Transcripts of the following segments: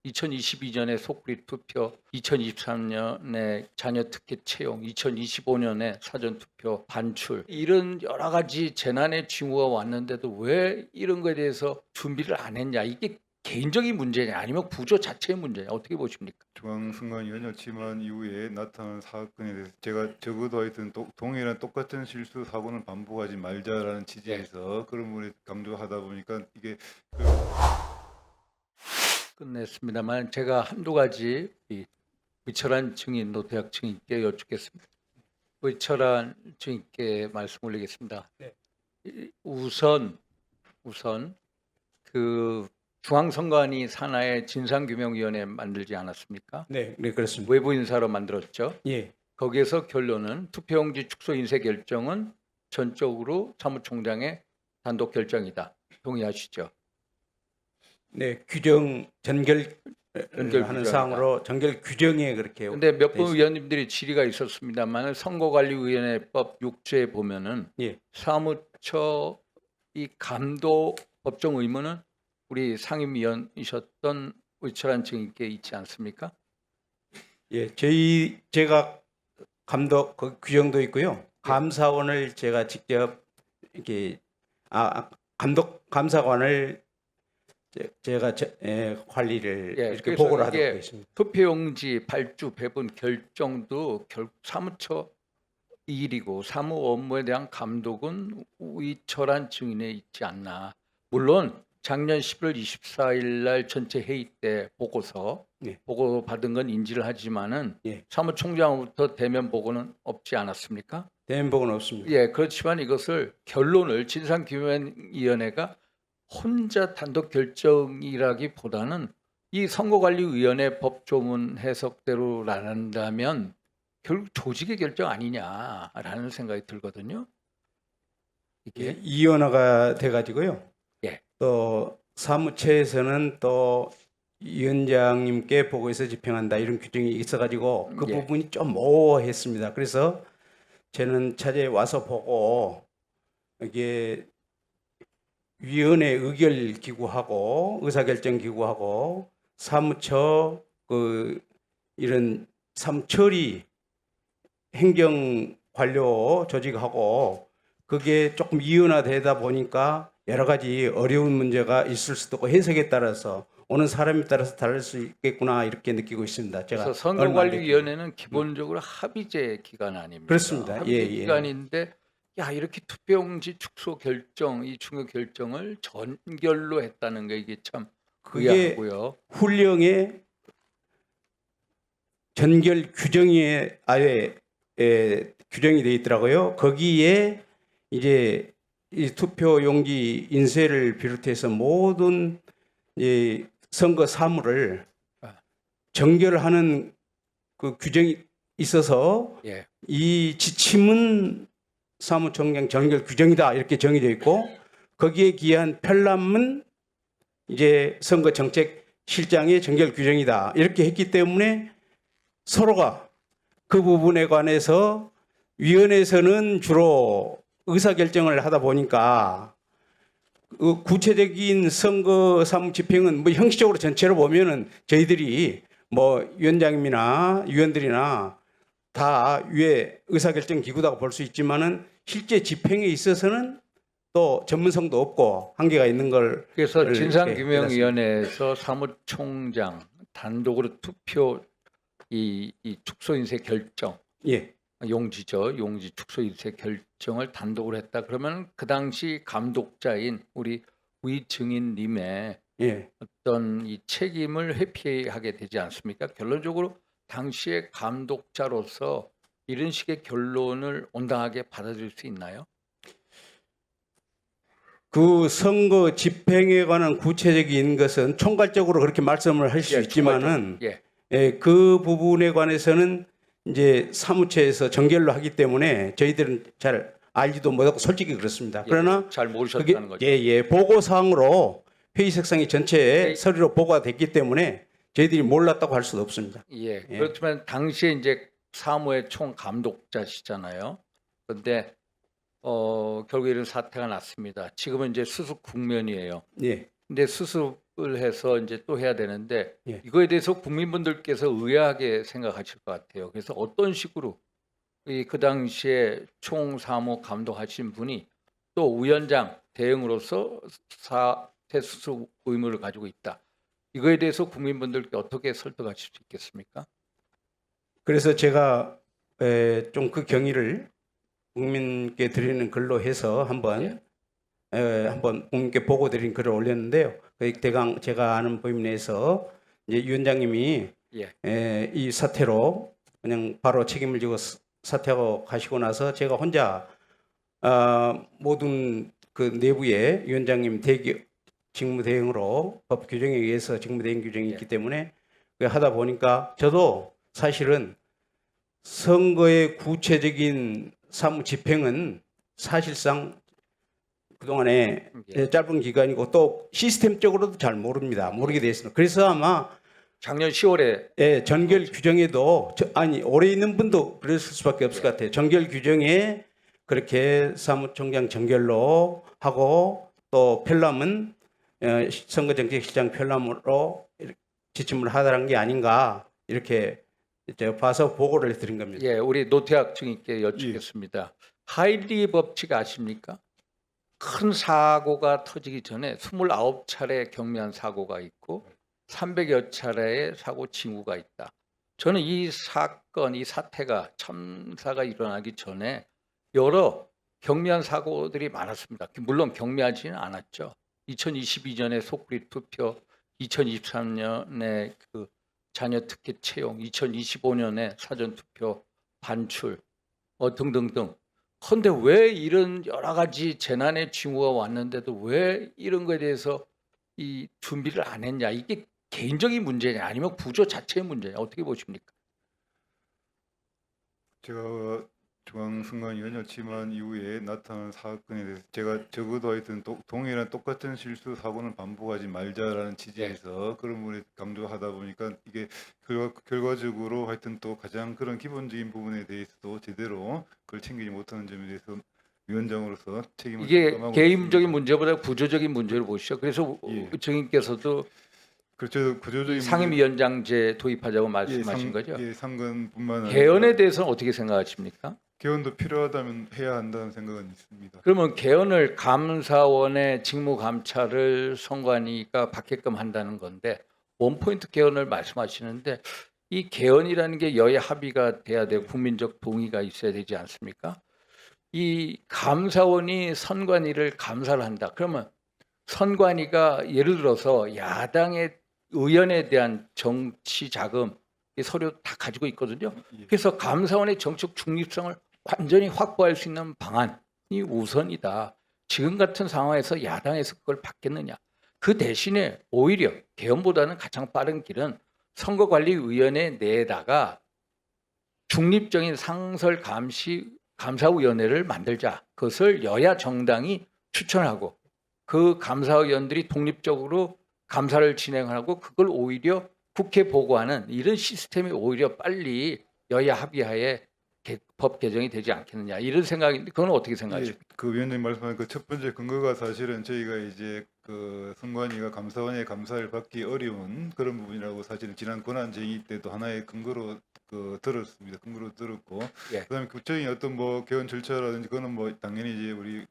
2022년에 속풀이 투표, 2023년에 자녀 특혜 채용, 2025년에 사전 투표 반출, 이런 여러 가지 재난의 징후가 왔는데도 왜 이런 거에 대해서 준비를 안 했냐? 이게 개인적인 문제냐 아니면 구조 자체의 문제냐? 어떻게 보십니까? 중앙선관위원장 취임한 이후에 나타난 사건에 대해서 제가 적어도 하여튼 동일한 똑같은 실수 사고는 반복하지 말자라는 취지에서 그런 부분에 강조하다 보니까 이게 끝냈습니다만 제가 한두 가지 이 의철한 증인, 노태학 증인께 여쭙겠습니다. 의철한 증인께 말씀 올리겠습니다. 네. 우선 그 중앙선관위 산하의 진상규명위원회 만들지 않았습니까? 네, 그렇습니다. 외부 인사로 만들었죠. 예, 거기에서 결론은 투표용지 축소 인쇄 결정은 전적으로 사무총장의 단독 결정이다. 동의하시죠? 네, 규정 전결 전결 하는 규정이다. 사항으로 전결 규정에 그렇게. 근데 몇 돼 분 있습니다. 의원님들이 질의가 있었습니다만 선거관리위원회법 6조에 보면은 예, 사무처 이 감독 법정 의무는 우리 상임위원이셨던 의철한 증인께 있지 않습니까? 예, 제가 감독 그 규정도 있고요. 감사원을 제가 직접 이렇게 감독 감사관을 제가 관리를 예, 이렇게 그래서 보고를 이게 하도록 있습니다. 투표용지 발주 배분 결정도 결국 사무처 일이고 사무 업무에 대한 감독은 의철한 증인에 있지 않나. 물론 작년 11월 24일 날 전체 회의 때 보고서 예. 보고 받은 건 인지를 하지만은 예. 사무총장부터 대면 보고는 없지 않았습니까? 대면복은 없습니다. 예, 그렇지만 이것을 결론을 진상규명위원회가 혼자 단독 결정이라기보다는 이 선거관리위원회 법조문 해석대로 나간다면 결국 조직의 결정 아니냐라는 생각이 들거든요. 예, 이게 이원화가 돼가지고요. 예. 또 사무처에서는 또 위원장님께 보고해서 집행한다 이런 규정이 있어가지고 그 예. 부분이 좀 모호했습니다. 그래서 저는 차제에 와서 보고 이게 위원회 의결 기구하고 의사결정 기구하고 사무처 그 이런 사무처리 행정 관료 조직하고 그게 조금 이원화되다 보니까 여러 가지 어려운 문제가 있을 수도 있고 해석에 따라서 오는 사람에 따라서 다를 수 있겠구나 이렇게 느끼고 있습니다. 제가 그래서 얼마 안 선거관리위원회는 기본적으로 합의제 기관 아닙니까? 그렇습니다. 합의제 예, 예. 기관인데 야 이렇게 투표용지 축소 결정 이 중요 결정을 전결로 했다는 게 이게 참 그게 의아하고요. 훈령의 전결 규정에 아예 규정이 되어 있더라고요. 거기에 이제 이 투표 용지 인쇄를 비롯해서 모든 이 선거 사무를 정결하는 그 규정이 있어서 예. 이 지침은 사무총장 정결 규정이다 이렇게 정해져 있고 거기에 기한 편람은 이제 선거정책실장의 정결 규정이다 이렇게 했기 때문에 서로가 그 부분에 관해서 위원회에서는 주로 의사결정을 하다 보니까 그 구체적인 선거 사무 집행은 뭐 형식적으로 전체로 보면은 저희들이 뭐 위원장님이나 위원들이나 다 위에 의사결정 기구다고 볼 수 있지만은 실제 집행에 있어서는 또 전문성도 없고 한계가 있는 걸 그래서 진상규명위원회에서 사무총장 단독으로 투표 이 축소 인쇄 결정 예. 용지죠. 용지 축소 인쇄 결정을 단독으로 했다. 그러면 그 당시 감독자인 우리 위 증인님의 예. 어떤 이 책임을 회피하게 되지 않습니까? 결론적으로 당시의 감독자로서 이런 식의 결론을 온당하게 받아들일 수 있나요? 그 선거 집행에 관한 구체적인 것은 총괄적으로 그렇게 말씀을 할 수 예, 있지만은 예. 그 부분에 관해서는 이제 사무처에서 정결로 하기 때문에 저희들은 잘 알지도 못하고 솔직히 그렇습니다. 그러나 잘 모르셨다는 거죠. 보고 사항으로 회의 색상이 전체에 네. 서류로 보고가 됐기 때문에 저희들이 몰랐다고 할 수도 없습니다. 예. 그렇지만 당시에 이제 사무의 총 감독자시잖아요. 그런데 결국 이런 사태가 났습니다. 지금은 이제 수습 국면이에요. 예. 근데 수습 입력을 해서 이제 또 해야 되는데 예. 이거에 대해서 국민분들께서 의아하게 생각하실 것 같아요. 그래서 어떤 식으로 그 당시에 총사무 감독하신 분이 또 위원장 대행으로서 사퇴 수수 의무를 가지고 있다. 이거에 대해서 국민분들께 어떻게 설득하실 수 있겠습니까? 그래서 제가 좀 그 경위를 국민께 드리는 글로 해서 한번 한번 국민께 보고 드린 글을 올렸는데요. 그 대강 제가 아는 범위 내에서 이제 위원장님이 예. 이 사태로 그냥 바로 책임을 지고 사퇴하고 가시고 나서 제가 혼자 모든 그 내부에 위원장님 직무 대행으로 법 규정에 의해서 직무 대행 규정이 있기 때문에 하다 보니까 저도 사실은 선거의 구체적인 사무 집행은 사실상 그동안에 예. 짧은 기간이고 또 시스템적으로도 잘 모르게 돼 있습니다. 그래서 아마 작년 10월에 전결 규정에도 오래 있는 분도 그랬을 수밖에 없을 것 같아요. 전결 규정에 그렇게 사무총장 전결로 하고 또 편람은 선거정책실장 편람으로 지침을 하라는 게 아닌가 이렇게 제가 봐서 보고를 드린 겁니다. 예, 우리 노태학 증인께 여쭙겠습니다. 하일리 법칙 아십니까? 큰 사고가 터지기 전에 29차례 경미한 사고가 있고 300여 차례의 사고 징후가 있다. 저는 이 사건, 이 사태가 참사가 일어나기 전에 여러 경미한 사고들이 많았습니다. 물론 경미하지는 않았죠. 2022년에 속구리 투표, 2023년에 그 자녀 특혜 채용, 2025년에 사전 투표 반출, 등등등. 그런데 왜 이런 여러 가지 재난의 징후가 왔는데도 왜 이런 거에 대해서 이 준비를 안 했냐? 이게 개인적인 문제냐, 아니면 구조 자체의 문제냐? 어떻게 보십니까? 제가 중앙선관위원장 이후에 나타난 사건에 대해서 제가 적어도 하여튼 동일한 똑같은 실수 사고는 반복하지 말자라는 취지에서 그런 부분에 강조하다 보니까 이게 결과적으로 하여튼 또 가장 그런 기본적인 부분에 대해서도 제대로 그걸 챙기지 못하는 점에 대해서 위원장으로서 책임을 이게 부담하고 개인적인 있습니다. 문제보다 구조적인 문제를 보시죠. 그래서 예. 증인께서도 그렇죠. 구조적인 상임위원장제 도입하자고 말씀하신 거죠. 상근뿐만 아니라 개헌에 대해서는 어떻게 생각하십니까? 개헌도 필요하다면 해야 한다는 생각은 있습니다. 그러면 개헌을 감사원의 직무 감찰을 선관위가 받게끔 한다는 건데 원포인트 개헌을 말씀하시는데 이 개헌이라는 게 여야 합의가 돼야 되고 국민적 동의가 있어야 되지 않습니까? 이 감사원이 선관위를 감사를 한다. 그러면 선관위가 예를 들어서 야당의 의원에 대한 정치 자금 이 서류 다 가지고 있거든요. 예. 그래서 감사원의 정책 중립성을 완전히 확보할 수 있는 방안이 우선이다. 지금 같은 상황에서 야당에서 그걸 받겠느냐. 그 대신에 오히려 개헌보다는 가장 빠른 길은 선거관리위원회 내에다가 중립적인 상설 감사위원회를 만들자. 그것을 여야 정당이 추천하고 그 감사위원들이 독립적으로 감사를 진행하고 그걸 오히려 국회 보고하는 이런 시스템이 오히려 빨리 여야 합의하에 법 개정이 되지 않겠느냐 이런 생각인데 그건 어떻게 생각하십니까? 예, 그 위원장님 말씀하신 그 첫 번째 근거가 사실은 저희가 이제 그 선관위가 감사원의 감사를 받기 어려운 그런 부분이라고 사실은 지난 권한쟁의 때도 하나의 근거로 들었습니다. 근거로 들었고 예. 그다음에 구체적인 어떤 뭐 개헌 절차라든지 그거는 뭐 당연히 이제 우리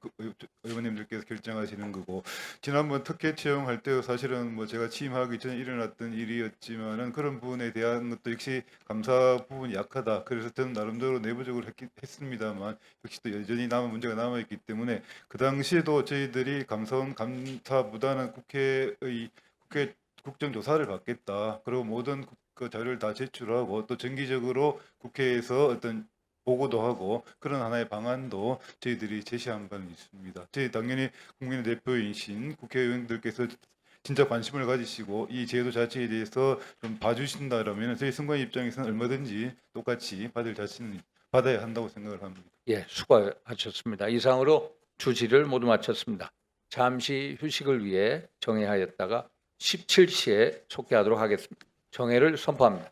의원님들께서 결정하시는 거고 지난번 특혜 채용할 때도 사실은 뭐 제가 취임하기 전에 일어났던 일이었지만은 그런 부분에 대한 것도 역시 감사 부분이 약하다. 그래서 저는 나름대로 내부적으로 했습니다만 역시 또 여전히 문제가 남아있기 때문에 그 당시에도 저희들이 감사원 감사보다는 국회 국정조사를 받겠다. 그리고 모든 그 자료를 다 제출하고 또 정기적으로 국회에서 어떤 보고도 하고 그런 하나의 방안도 저희들이 제시한 바는 있습니다. 저희 당연히 국민의 대표이신 국회의원들께서 진짜 관심을 가지시고 이 제도 자체에 대해서 좀 봐주신다라면 저희 선관위 입장에서는 얼마든지 똑같이 받을 자신은 받아야 한다고 생각을 합니다. 예, 수고하셨습니다. 이상으로 주지를 모두 마쳤습니다. 잠시 휴식을 위해 정회하였다가 17시에 속개하도록 하겠습니다. 정회를 선포합니다.